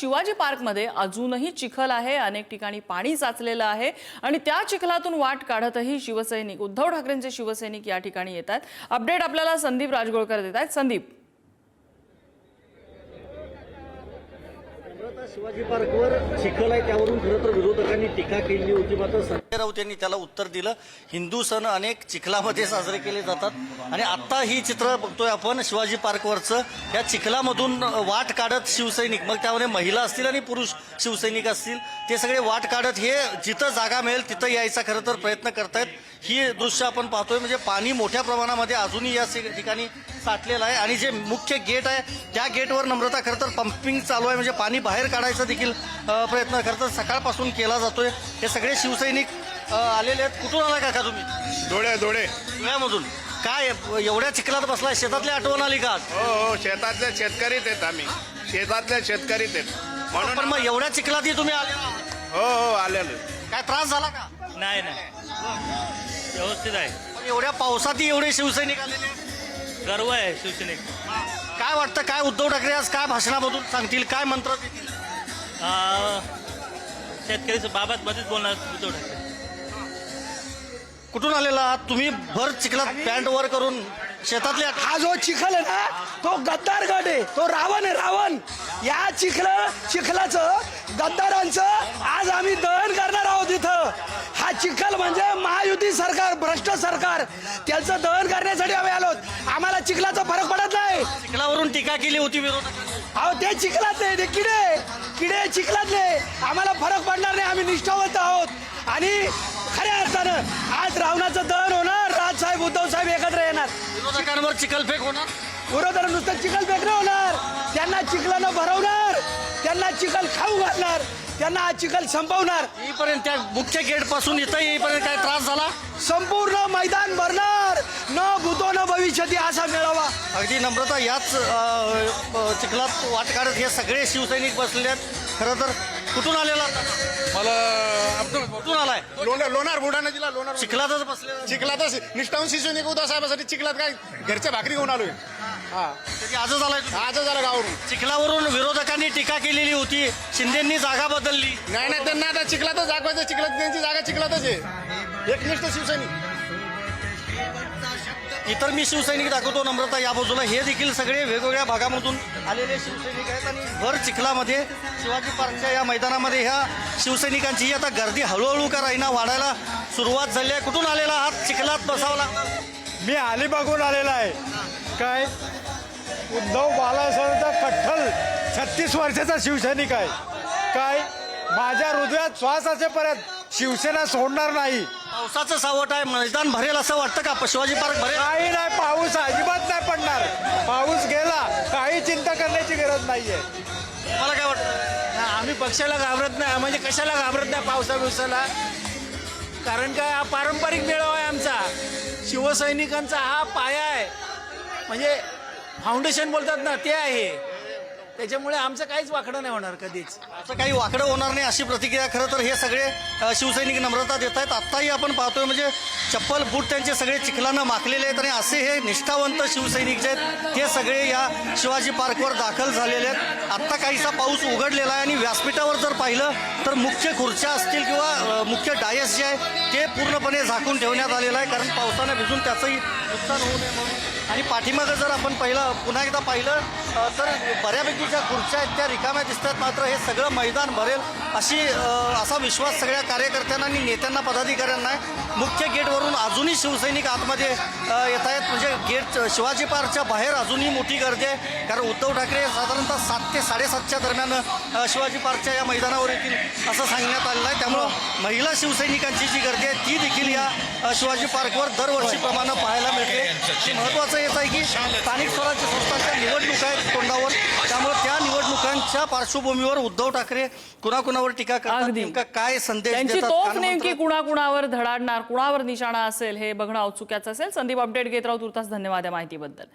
शिवाजी पार्कमध्ये अजूनही चिखल आहे, अनेक ठिकाणी पाणी साचलेलं आहे आणि त्या चिखलातून वाट काढतही शिवसैनिक, उद्धव ठाकरेंचे शिवसैनिक या ठिकाणी येतात। अपडेट आपल्याला संदीप राजगोळकर देत आहेत। संदीप, शिवाजी पार्कवर चिखल आहे, त्यावरून खरं तर विरोधकांनी टीका केली होती, मात्र संजय राऊत यांनी त्याला उत्तर दिलं। हिंदू सण अनेक चिखलामध्ये साजरे केले जातात आणि आता ही चित्र बघतोय आपण शिवाजी पार्कवरचं। या चिखलामधून वाट काढत शिवसैनिक, मग त्यामध्ये महिला असतील आणि पुरुष शिवसैनिक असतील, ते सगळे वाट काढत हे जिथं जागा मिळेल तिथं यायचा खरं तर प्रयत्न करतायत। ही दृश्य आपण पाहतोय, म्हणजे पाणी मोठ्या प्रमाणामध्ये अजूनही या ठिकाणी साठलेलं आहे आणि जे मुख्य गेट आहे त्या गेटवर नम्रता खरं तर पंपिंग चालू आहे, म्हणजे पाणी बाहेर काढायचा देखील प्रयत्न खरं तर सकाळपासून केला जातोय। हे सगळे शिवसैनिक आलेले आहेत। कुठून आला काका तुम्ही? धुळ्यामधून। काय एवढ्या चिखलात बसलाय? शेतातली आठवण आली का? हो, शेतातले शेतकरीच आहेत, आम्ही शेतातले शेतकरीच आहेत म्हणून। पण मग एवढ्या चिखलातही तुम्ही आले? हो आलेलो। काय त्रास झाला का? नाही, व्यवस्थित आहे। पण एवढ्या पावसातही एवढे शिवसैनिक आलेले, गर्व आहे शिवसैनिक। काय वाटतं, काय उद्धव ठाकरे आज काय भाषणामधून सांगतील, काय मंत्र देतील? शेतकरी बाबत मध्येच बोलणार उद्धव ठाकरे। कुठून आलेला आहात तुम्ही? भर चिखलात पॅन्ट वर करून शेतातले हा जो चिखल आहे ना, तो गद्दार गट आहे, तो रावण आहे, रावण। या चिखलाचं गद्दारांचं आज आम्ही दहन करणार आहोत इथं। हा चिखल म्हणजे महायुती सरकार, भ्रष्ट सरकार, त्यांचं दहन करण्यासाठी आम्ही आलोत। आम्हाला चिखलाचा फरक पडत नाही। चिखलावरून टीका केली होती विरोधकांनी। अहो, ते चिखलातले, ते किडे चिखलातले, आम्हाला फरक पडणार नाही। आम्ही निष्ठावंत आहोत आणि खऱ्या अर्थानं आज रावणाचं दहन होणार, राजसाहेब उद्धव साहेब एकत्र येणार। विरोधकांवर चिखलफेक होणार, विरोधाला नुसतं चिखल फेकणं होणार, त्यांना चिखलानं भरवणार, त्यांना चिखल खाऊ घालणार, त्यांना हा चिखल संपवणार। येईपर्यंत त्या मुख्य गेट पासून इथं येईपर्यंत काय त्रास झाला? संपूर्ण मैदान भरणार, न भूतो न भविष्यती असा मेळावा। अगदी नम्रता, याच चिखलात वाट काढत हे सगळे शिवसैनिक बसलेले आहेत। खरं तर कुठून आलेला? मला कुठून आलाय? लोणार बुलढाणा जिल्हा लोणार। चिखलातच बसले? चिखलातच निष्ठावून शिवसैनिक उद्धव साहेबांसाठी चिखलात काय घरच्या भाकरी घेऊन आलोय। हा, आजच आलाय? आज झालं गावावरून। चिखलावरून विरोधकांनी टीका केलेली होती, शिंदेंनी जागा बदलली। नाही, त्यांना आता चिखलातच दाखवायचं, चिखलात त्यांची जागा चिखलातच आहे। एकनिष्ठ शिवसैनिक। इतर मी शिवसैनिक दाखवतो नम्रता या बाजूला, हे देखील सगळे वेगवेगळ्या भागामधून आलेले शिवसैनिक आहेत आणि भर चिखलामध्ये शिवाजी पार्कच्या या मैदानामध्ये ह्या शिवसैनिकांची आता गर्दी हळूहळू का राहीना वाढायला सुरुवात झाली आहे। कुठून आलेला आहात? चिखलात बसावं लागणार? मी अलिबागून आलेला आहे। काय उद्धव बाळासाहेबांचा कठ्ठल 36 वर्षाचा शिवसैनिक आहे। काय माझ्या हृदयात श्वास असेपर्यंत शिवसेना सोडणार नाही। पावसाचं सावट आहे, मैदान भरेल असं वाटतं का? शिवाजी पार्क भरेल? काही नाही, पाऊस अजिबात नाही पडणार। पाऊस गेला, काही चिंता करण्याची गरज नाहीये। मला काय वाटतं? आम्ही पक्षाला घाबरत नाही, म्हणजे कशाला घाबरत नाही पावसाला, कारण काय हा पारंपरिक मेळावा आहे आमचा। शिवसैनिकांचा हा पाया आहे, म्हणजे फाउंडेशन बोलतात ना, ते आहे। त्याच्यामुळे आमचं काहीच वाकडं नाही होणार कधीच। असं काही वाकडं होणार नाही अशी प्रतिक्रिया खरं तर हे सगळे शिवसैनिक नम्रता देत आहेत। आत्ताही आपण पाहतोय, म्हणजे चप्पल बूट त्यांचे सगळे चिखलानं माखलेले आहेत आणि असे हे निष्ठावंत शिवसैनिक जे आहेत ते सगळे या शिवाजी पार्कवर दाखल झालेले आहेत। आत्ता काहीसा पाऊस उघडलेला आहे आणि व्यासपीठावर जर पाहिलं तर मुख्य खुर्च्या असतील किंवा मुख्य डायस जे आहे ते पूर्णपणे झाकून ठेवण्यात आलेलं आहे, कारण पावसाने भिजून त्याचंही नुकसान होऊ नये म्हणून। आणि पाठीमागं जर आपण पुन्हा एकदा पाहिलं तर बऱ्यापैकी ज्या खुर्च्या आहेत त्या रिकाम्या दिसतात, मात्र हे सगळं मैदान भरेल असा विश्वास सगळ्या कार्यकर्त्यांना आणि नेत्यांना, पदाधिकाऱ्यांना आहे। मुख्य गेटवरून अजूनही शिवसैनिक आतमध्ये येत आहेत, म्हणजे गेट शिवाजी पार्कच्या बाहेर अजूनही मोठी गर्दी आहे, कारण उद्धव ठाकरे साधारणतः 7 ते 7:30च्या दरम्यान शिवाजी पार्कच्या या मैदानावर येतील असं सांगण्यात आलेलं आहे। त्यामुळं महिला शिवसैनिकांची जी गर्दी आहे ती देखील या शिवाजी पार्कवर दरवर्षीप्रमाणे पाहायला मिळते। महत्त्वाचं येत आहे की स्थानिक स्वराज्य संस्थांच्या निवडणुका आहेत तोंडावर, त्यामुळे त्या निवडणुकांच्या पार्श्वभूमीवर उद्धव ठाकरे कुणाकुणावर टीका करतात, नेमका काय संदेश त्यांची देतात, तोफ नेमकी कुणाकुणावर धडाडणार, कुणावर निशाणा असेल हे बघणं औत्सुक्याचं असेल। संदीप, अपडेट घेत राहू तुर्तास। धन्यवाद या माहितीबद्दल।